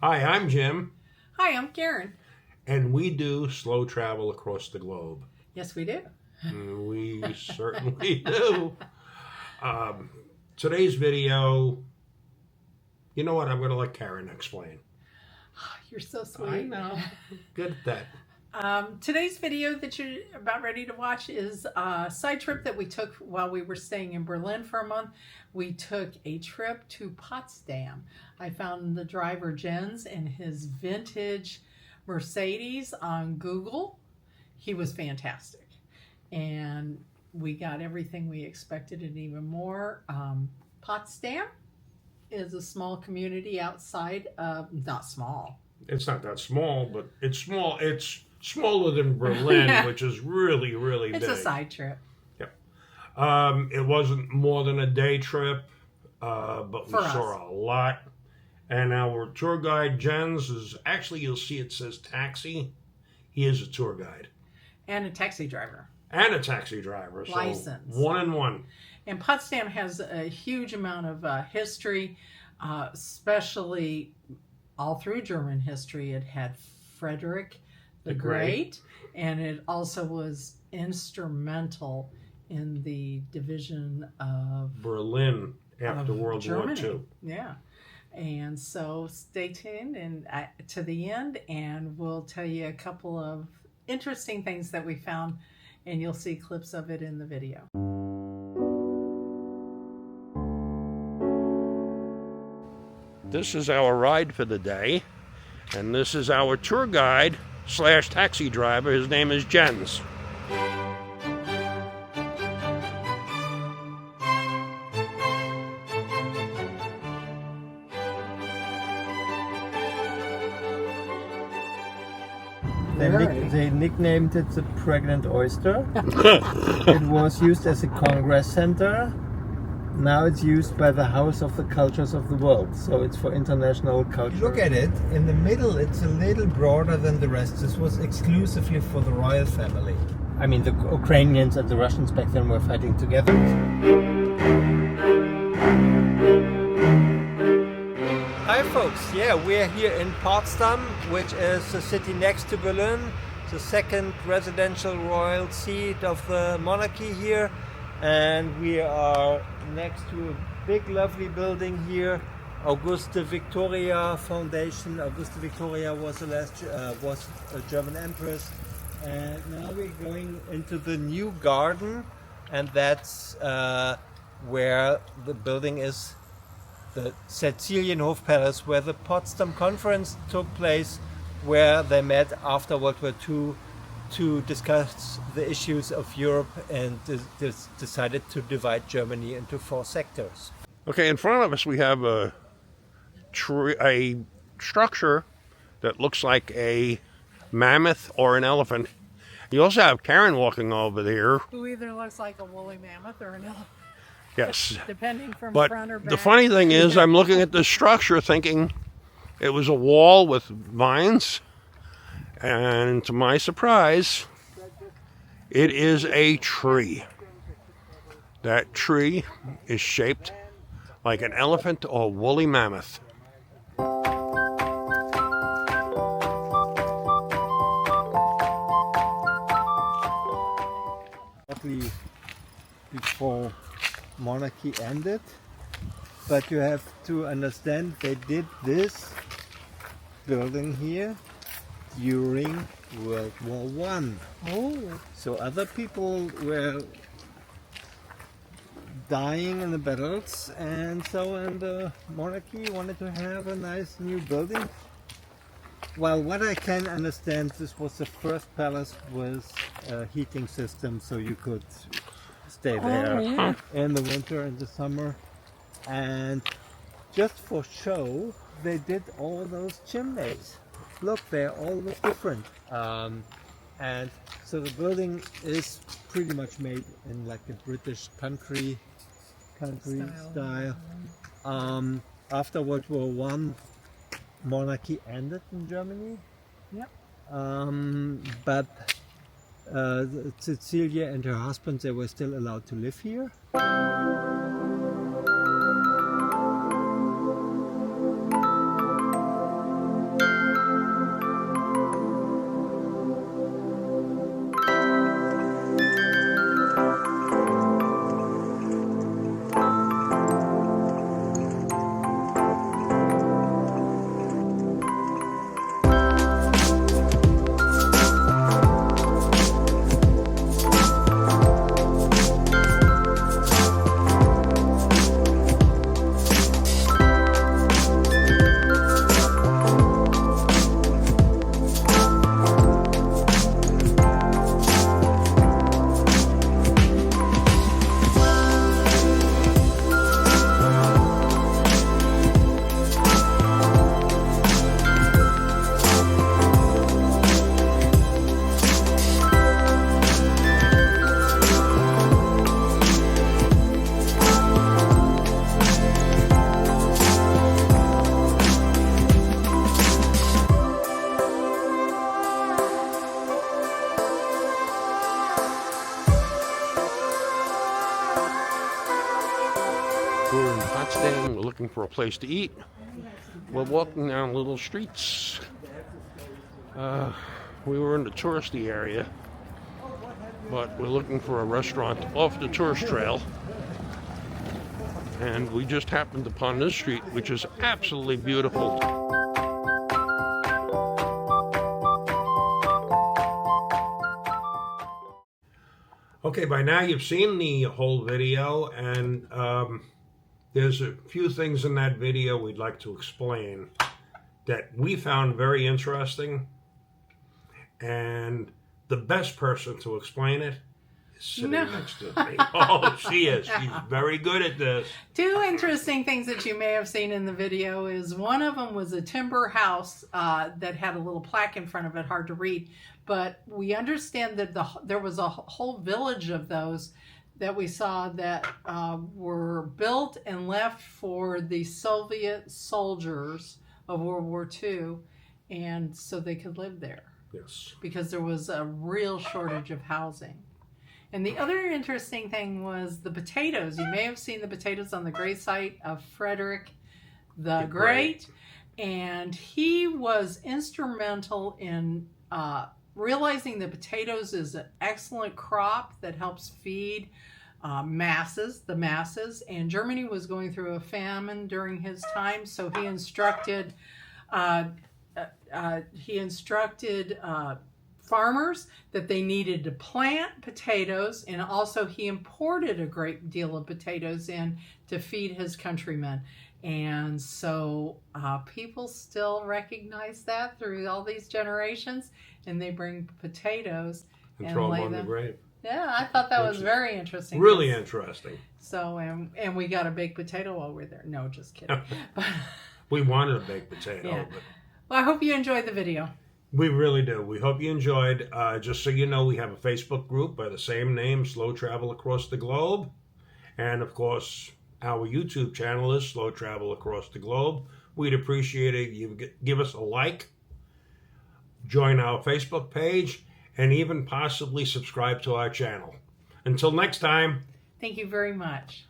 Hi, I'm Jim, Hi, I'm Karen. and we do slow travel across the globe. Yes, we do. We certainly do. Um, Today's video, you know what? I'm going to let Karen explain. You're so sweet. I know. Good at that. Today's video that you're about ready to watch is a side trip that we took while we were staying in Berlin for a month. We took a trip to Potsdam. I found the driver Jens in his vintage Mercedes on Google. He was fantastic. And we got everything we expected and even more. Potsdam is a small community outside of, not small. It's not that small, but it's small. It's smaller than Berlin, which is really, really big. It's a side trip. Yep. It wasn't more than a day trip, but we saw a lot. And our tour guide, Jens, is actually, you'll see it says taxi. He is a tour guide. And a taxi driver. And a taxi driver. License. So 1 and 1. And Potsdam has a huge amount of history, especially all through German history. It had Frederick the Great, and it also was instrumental in the division of Berlin after World War II. Yeah. And so stay tuned and to the end, and we'll tell you a couple of interesting things that we found, and you'll see clips of it in the video. This is our ride for the day, and this is our tour guide / taxi driver. His name is Jens. They nicknamed it the Pregnant Oyster. It was used as a congress center. Now it's used by the House of the Cultures of the World, so it's for international culture. Look at it, in the middle it's a little broader than the rest. This was exclusively for the royal family. I mean, the Ukrainians and the Russians back then were fighting together. Hi folks, yeah, we're here in Potsdam, which is the city next to Berlin, the second residential royal seat of the monarchy here. And we are next to a big lovely building here, Auguste Victoria Foundation. Auguste Victoria was the last was a German empress, and now we're going into the new garden, and that's where the building is, the Cecilienhof Palace, where the Potsdam Conference took place, where they met after World War II to discuss the issues of Europe and decided to divide Germany into 4 sectors. Okay, in front of us we have a structure that looks like a mammoth or an elephant. You also have Karen walking over there. Who either looks like a woolly mammoth or an elephant. Yes. Depending from but front or back. The funny thing is, I'm looking at the structure thinking it was a wall with vines. And to my surprise, it is a tree. That tree is shaped like an elephant or woolly mammoth. Shortly before monarchy ended, but you have to understand they did this building here during World War One. Oh. So other people were dying in the battles, and so in the monarchy wanted to have a nice new building. Well, what I can understand, this was the first palace with a heating system, so you could stay there in the winter and the summer. And just for show, they did all those chimneys. Look, they're all different. And so the building is pretty much made in like a British country style. After World War One, monarchy ended in Germany. Yep. But Cecilia and her husband, they were still allowed to live here. for a place to eat. We're walking down little streets. We were in the touristy area, but we're looking for a restaurant off the tourist trail. And we just happened upon this street, which is absolutely beautiful. Okay, by now you've seen the whole video, and there's a few things in that video we'd like to explain that we found very interesting, and the best person to explain it is sitting next to me. Oh, she is. She's very good at this. Two interesting things that you may have seen in the video is one of them was a timber house that had a little plaque in front of it, hard to read. But we understand that there was a whole village of those that we saw that were built and left for the Soviet soldiers of World War II, and so they could live there. Yes. Because there was a real shortage of housing. And the other interesting thing was the potatoes. You may have seen the potatoes on the grave site of Frederick the Great. And he was instrumental in realizing that potatoes is an excellent crop that helps feed the masses. And Germany was going through a famine during his time, so he instructed farmers that they needed to plant potatoes, and also he imported a great deal of potatoes in to feed his countrymen. And so people still recognize that through all these generations, and they bring potatoes and throw lay them on them. the grave. Yeah, I thought that was very interesting. Really interesting. So, and we got a baked potato while we're there. No, just kidding. We wanted a baked potato. Yeah. But Well, I hope you enjoyed the video. we really do. We hope you enjoyed. Just so you know, we have a Facebook group by the same name, Slow Travel Across the Globe. And, of course, our YouTube channel is Slow Travel Across the Globe. We'd appreciate it if you give us a like, join our Facebook page, and even possibly subscribe to our channel. Until next time. Thank you very much.